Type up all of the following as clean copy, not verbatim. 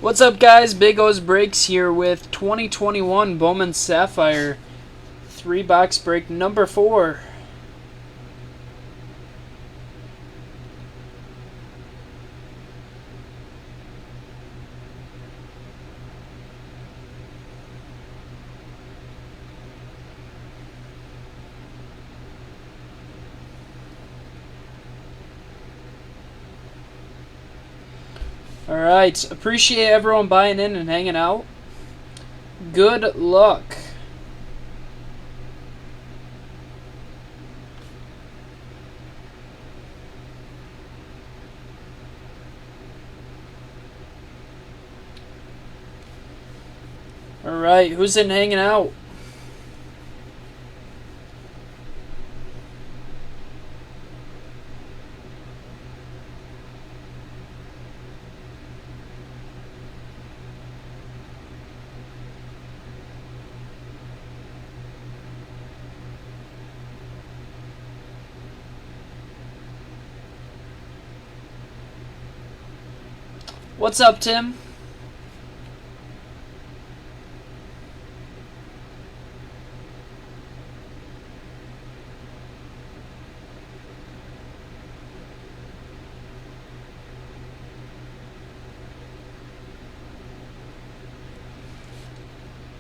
What's up, guys? Big O's Breaks here with 2021 Bowman Sapphire 3-box break number 4. Alright, appreciate everyone buying in and hanging out. Good luck. Alright, who's in hanging out? What's up, Tim?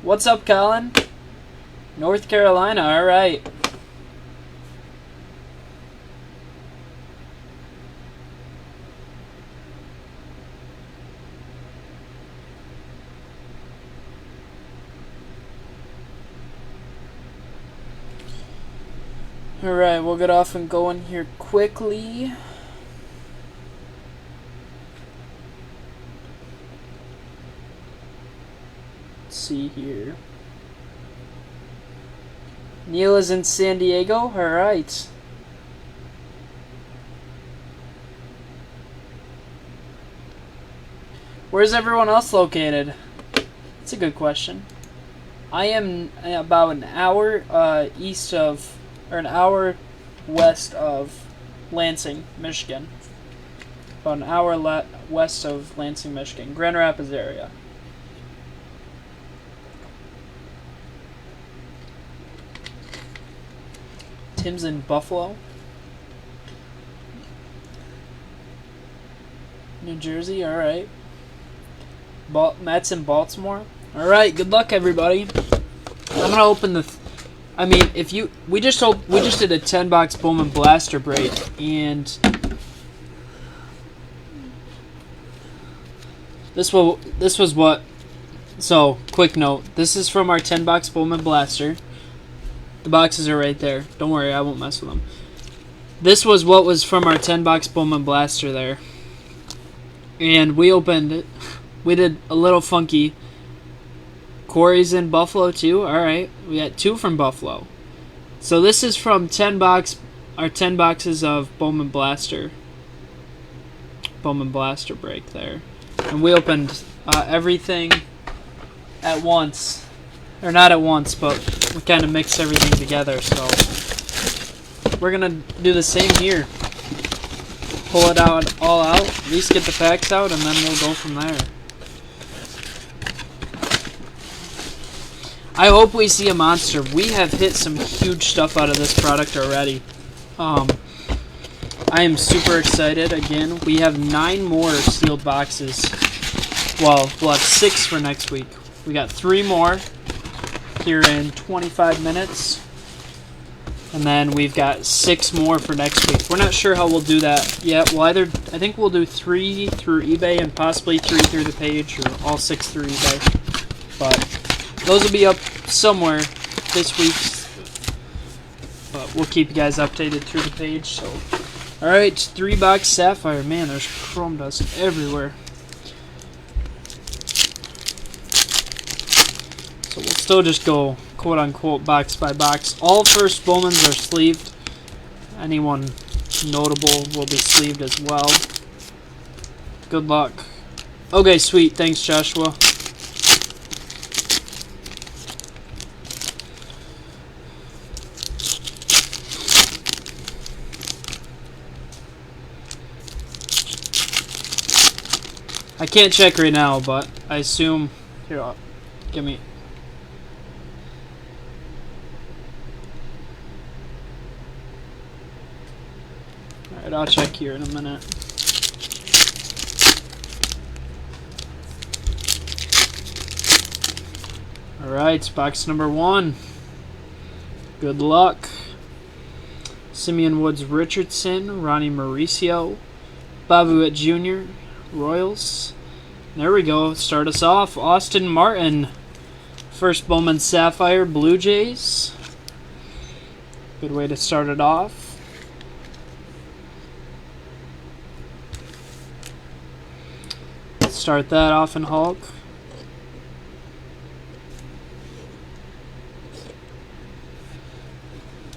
What's up, Colin? North Carolina, alright. Alright, we'll get off and going here quickly. Let's see here. Neil is in San Diego? Alright. Where's everyone else located? That's a good question. I am about an hour east of, or an hour west of Lansing, Michigan. About an hour west of Lansing, Michigan. Grand Rapids area. Tim's in Buffalo. New Jersey, alright. Matt's in Baltimore. Alright, good luck, everybody. I'm gonna open the we just did a 10-box Bowman Blaster break, and this was what. So, quick note, this is from our 10-box Bowman Blaster. The boxes are right there. Don't worry, I won't mess with them. This was what was from our 10-box Bowman Blaster there. And we opened it. We did a little funky. Corey's in Buffalo too. Alright. We got 2 from Buffalo. So this is from our 10 boxes of Bowman Blaster. Bowman Blaster break there. And we opened everything at once. Or not at once, but we kind of mixed everything together. So we're going to do the same here. Pull it all out. At least get the packs out, and then we'll go from there. I hope we see a monster. We have hit some huge stuff out of this product already. I am super excited. Again, we have 9 more sealed boxes. Well, we'll have 6 for next week. We got 3 more here in 25 minutes. And then we've got 6 more for next week. We're not sure how we'll do that yet. I think we'll do 3 through eBay and possibly 3 through the page, or all 6 through eBay. But those will be up somewhere this week. But we'll keep you guys updated through the page. So, alright, 3-box Sapphire. Man, there's chrome dust everywhere. So we'll still just go quote-unquote box by box. All first Bowmans are sleeved. Anyone notable will be sleeved as well. Good luck. Okay, sweet. Thanks, Joshua. I can't check right now, but I assume. Here, give me. Alright, I'll check here in a minute. Alright, box number 1. Good luck. Simeon Woods Richardson, Ronnie Mauricio, Bobby Witt Jr., Royals. There we go. Start us off. Austin Martin. First Bowman Sapphire, Blue Jays. Good way to start it off. Start that off in Hulk.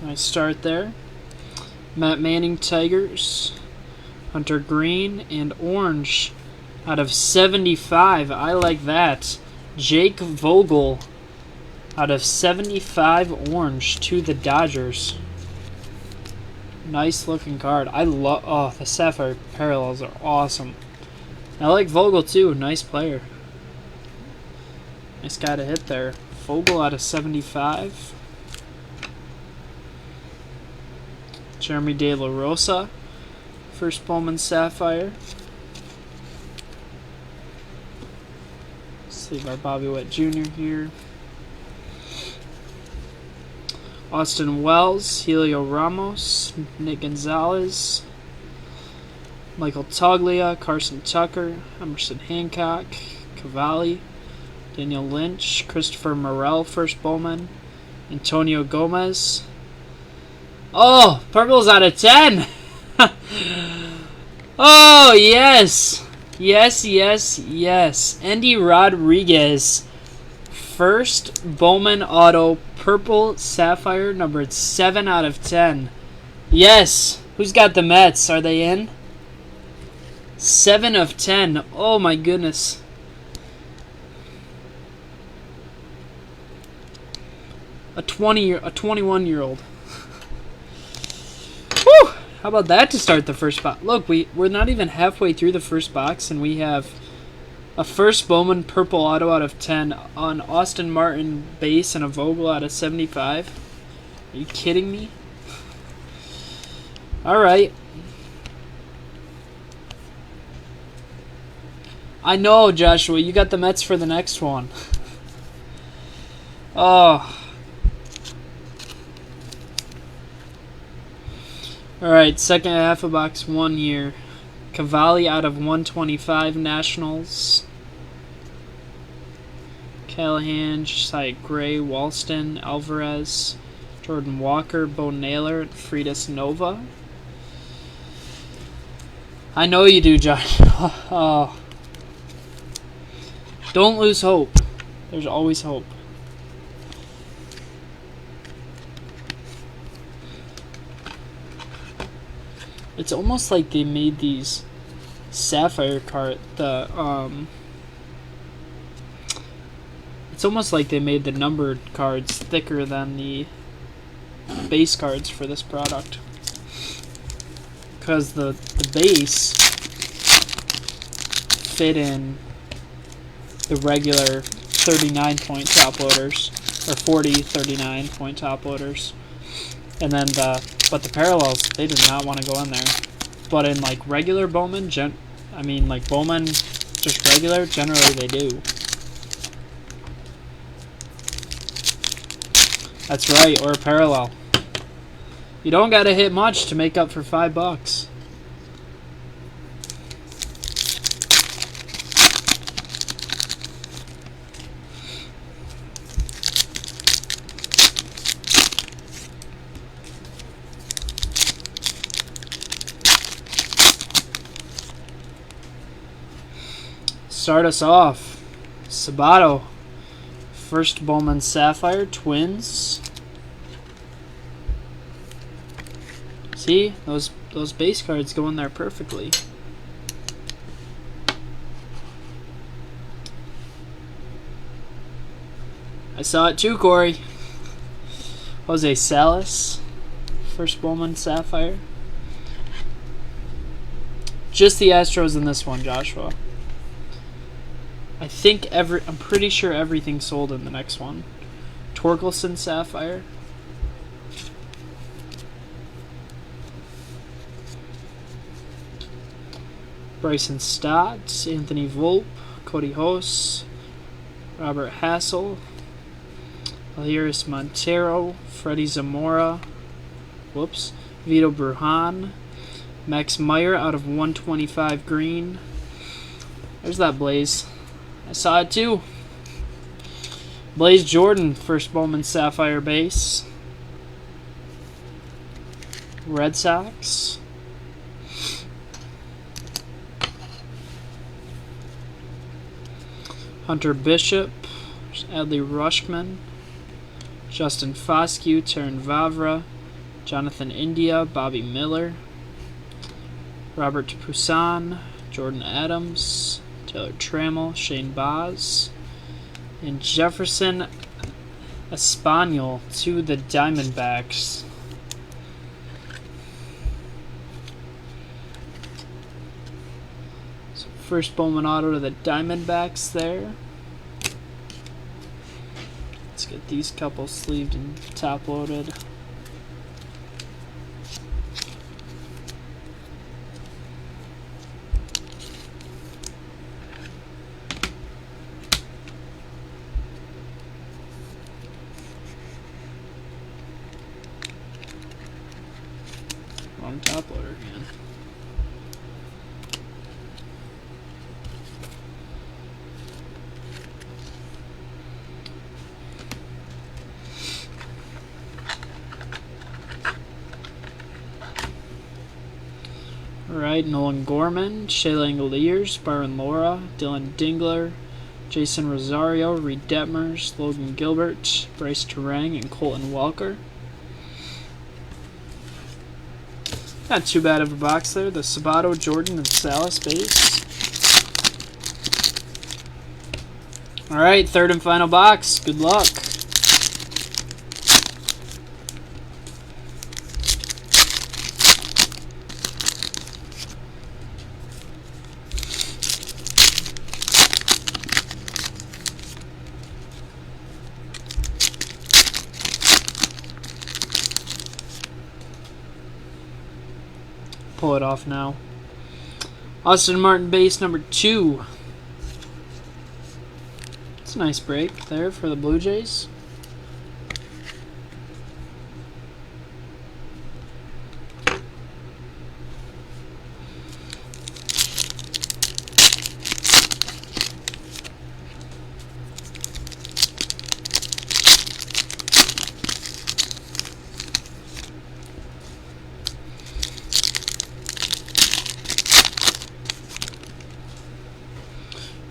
Nice start there. Matt Manning Tigers. Hunter Green and Orange out of 75. I like that. Jake Vogel out of 75 Orange to the Dodgers. Nice looking card. I love. Oh, the Sapphire parallels are awesome. I like Vogel too. Nice player. Nice guy to hit there. Vogel out of 75. Jeremy De La Rosa. First Bowman Sapphire. Saved by Bobby Witt Jr. here. Austin Wells, Helio Ramos, Nick Gonzalez, Michael Toglia, Carson Tucker, Emerson Hancock, Cavalli, Daniel Lynch, Christopher Morel, first Bowman, Antonio Gomez. Oh, purple's out of 10. Oh, yes. Yes, yes, yes. Andy Rodriguez. First Bowman Auto Purple Sapphire, numbered 7 out of 10. Yes. Who's got the Mets? Are they in? 7 of 10. Oh, my goodness. A 21-year-old. Whew! How about that to start the first box? Look, we're not even halfway through the first box, and we have a first Bowman Purple Auto out of 10 on Austin Martin base and a Vogel out of 75. Are you kidding me? All right. I know, Joshua. You got the Mets for the next one. Oh. Alright, second half of box 1 here. Cavalli out of 125 Nationals. Callahan, Josiah Gray, Walston, Alvarez, Jordan Walker, Bo Naylor, Freitas Nova. I know you do, Josh. Oh. Don't lose hope. There's always hope. It's almost like they made these Sapphire card it's almost like they made the numbered cards thicker than the base cards for this product. Because the base fit in the regular 39-point top loaders, or 39-point top loaders. And then but the parallels, they did not want to go in there. But in like regular Bowman, like Bowman, just regular, generally they do. That's right, or a parallel. You don't gotta hit much to make up for $5. Start us off. Sabato. First Bowman Sapphire, Twins. See, those base cards go in there perfectly. I saw it too, Corey. Jose Salas. First Bowman Sapphire. Just the Astros in this one, Joshua. I I'm pretty sure everything sold in the next one. Torkelson Sapphire. Bryson Stott, Anthony Volpe, Cody Hose, Robert Hassel, Eliris Montero, Freddie Zamora, Vito Brujan, Max Meyer out of 125 green. There's that Blaze. I saw it too. Blaze Jordan, first Bowman Sapphire base. Red Sox. Hunter Bishop, Adley Rutschman, Justin Foscue, Terran Vavra, Jonathan India, Bobby Miller, Robert Poussin, Jordan Adams, Taylor Trammell, Shane Baz, and Jefferson Espanyol to the Diamondbacks. So first Bowman auto to the Diamondbacks there. Let's get these couple sleeved and top loaded. Wrong top loader again. Alright, Nolan Gorman, Shea Langoliers, Byron Laura, Dylan Dingler, Jason Rosario, Reed Detmers, Logan Gilbert, Bryce Terang, and Colton Welker. Not too bad of a box there. The Sabato, Jordan, and Salas base. Alright, third and final box. Good luck. Pull it off now. Austin Martin base number 2. It's a nice break there for the Blue Jays.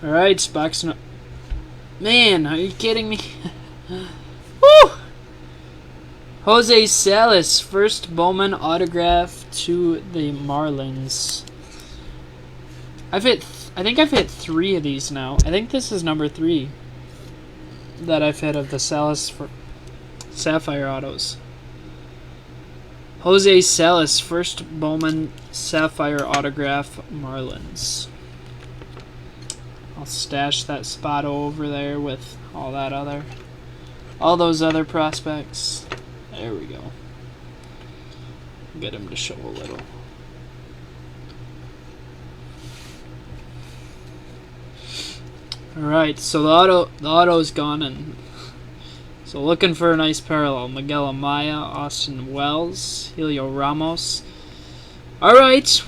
Alright, box no. Man, are you kidding me? Woo! Jose Salas, first Bowman autograph to the Marlins. I think I've hit 3 of these now. I think this is number 3 that I've hit of the Salas for Sapphire autos. Jose Salas, first Bowman Sapphire autograph Marlins. I'll stash that spot over there with all those other prospects. There we go. Get him to show a little. Alright, so the auto's gone, and so looking for a nice parallel. Miguel Amaya, Austin Wells, Helio Ramos. Alright,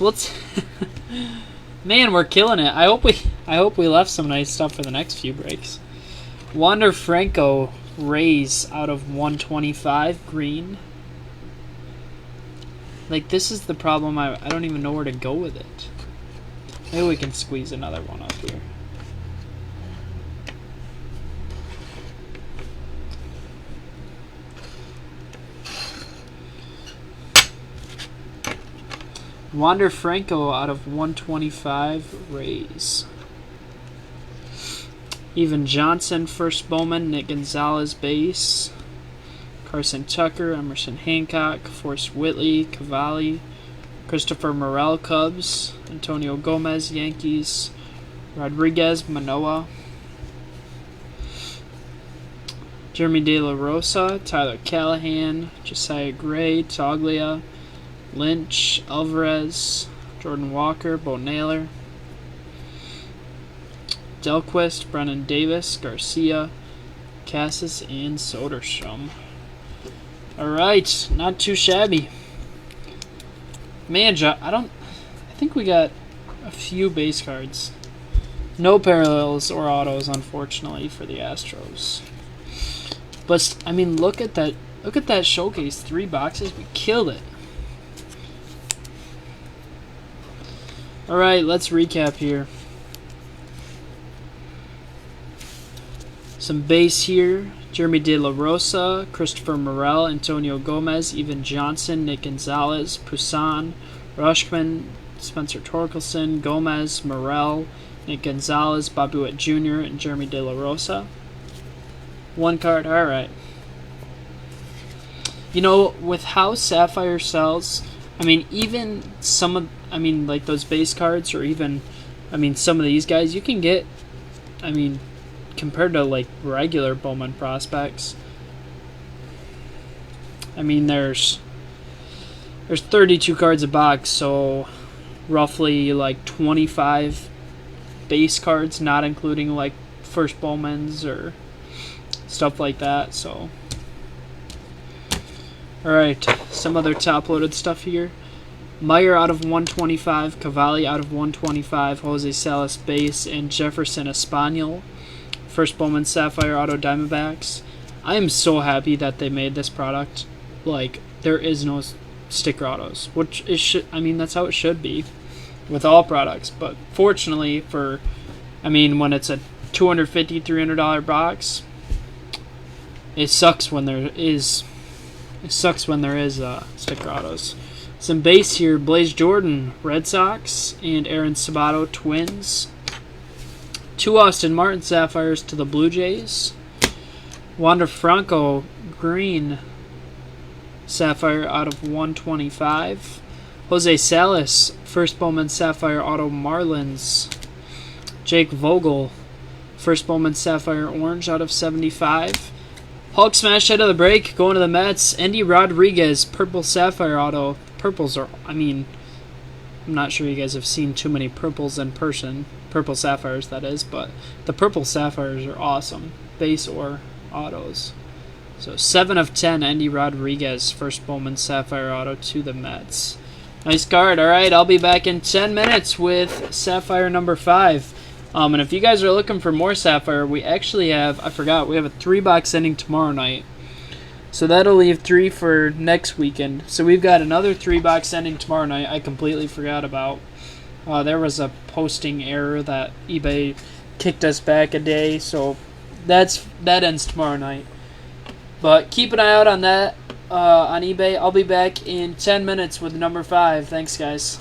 man, we're killing it. I hope we left some nice stuff for the next few breaks. Wander Franco, Rays out of 125 green. Like, this is the problem. I don't even know where to go with it. Maybe we can squeeze another one up here. Wander Franco out of 125 Rays. Evan Johnson, first Bowman. Nick Gonzalez, base. Carson Tucker, Emerson Hancock, Forrest Whitley, Cavalli, Christopher Morel, Cubs. Antonio Gomez, Yankees. Rodriguez, Manoa. Jeremy De La Rosa, Tyler Callahan, Josiah Gray, Toglia, Lynch, Alvarez, Jordan Walker, Bo Naylor, Delquist, Brennan Davis, Garcia, Cassis, and Soderstrom. Alright, not too shabby. Man, I think we got a few base cards. No parallels or autos, unfortunately, for the Astros. But I mean, look at that! Look at that showcase. 3 boxes. We killed it. All right, let's recap here. Some base here. Jeremy De La Rosa, Christopher Morel, Antonio Gomez, Evan Johnson, Nick Gonzalez, Poussin, Rushman, Spencer Torkelson, Gomez, Morel, Nick Gonzalez, Bobby Witt Jr., and Jeremy De La Rosa. 1 card, alright. You know, with how Sapphire sells, I mean, even some of, I mean, like those base cards, or even, I mean, some of these guys, you can get, I mean, compared to like regular Bowman prospects, I mean, there's 32 cards a box, so roughly like 25 base cards, not including like first Bowmans or stuff like that. So, alright, some other top-loaded stuff here. Meyer out of 125, Cavalli out of 125, Jose Salas base, and Jefferson Espanyol. First Bowman Sapphire Auto Diamondbacks. I am so happy that they made this product. Like, there is no sticker autos, which it should. I mean, that's how it should be with all products. But fortunately, for, I mean, when it's a $250, $300 box, it sucks when there is. It sucks when there is sticker autos. Some base here: Blaze Jordan, Red Sox, and Aaron Sabato, Twins. 2 Austin Martin Sapphires to the Blue Jays. Wander Franco, Green Sapphire out of 125. Jose Salas, First Bowman Sapphire Auto Marlins. Jake Vogel, First Bowman Sapphire Orange out of 75. Hulk Smash out of the break, going to the Mets. Andy Rodriguez, Purple Sapphire Auto. Purples are, I mean, I'm not sure you guys have seen too many purples in person. Purple Sapphires, that is, but the Purple Sapphires are awesome. Base or autos. So 7 of 10, Andy Rodriguez, First Bowman Sapphire Auto to the Mets. Nice card. Alright, I'll be back in 10 minutes with Sapphire number 5. And if you guys are looking for more Sapphire, we actually have, I forgot, we have a 3-box ending tomorrow night. So that'll leave 3 for next weekend. So we've got another 3-box ending tomorrow night I completely forgot about. There was a posting error that eBay kicked us back a day, so that ends tomorrow night. But keep an eye out on that on eBay. I'll be back in 10 minutes with number 5. Thanks, guys.